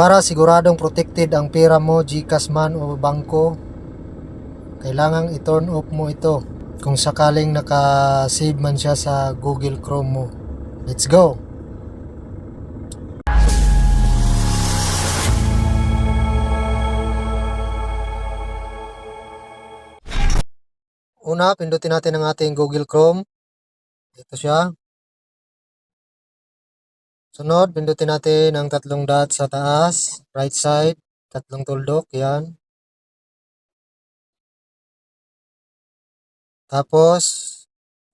Para siguradong protected ang pera mo, GCash man o bangko, kailangang i-turn off mo ito kung sakaling naka-save man siya sa Google Chrome mo. Let's go! Una, pindutin natin ang ating Google Chrome. Ito siya. Sunod, pindutin natin ang tatlong dot sa taas, right side, tatlong tuldok, yan. Tapos,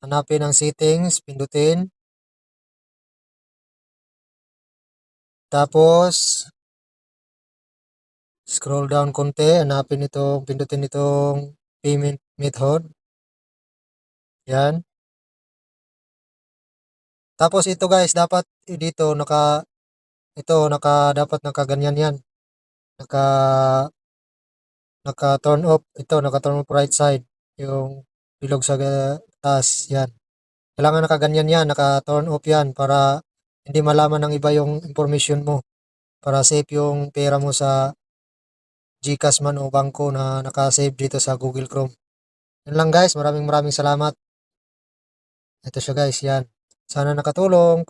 hanapin ang settings, pindutin. Tapos, scroll down konti, hanapin itong, pindutin itong payment method. Yan. Tapos ito guys, dapat dito dapat nakaganyan yan. Naka turn off, naka turn off right side, yung bilog sa taas, yan. Kailangan nakaganyan yan, naka turn off yan para hindi malaman ng iba yung information mo. Para safe yung pera mo sa GCash man o bangko na naka-save dito sa Google Chrome. Yan lang guys, maraming salamat. Ito siya guys, yan. Sana nakatulong.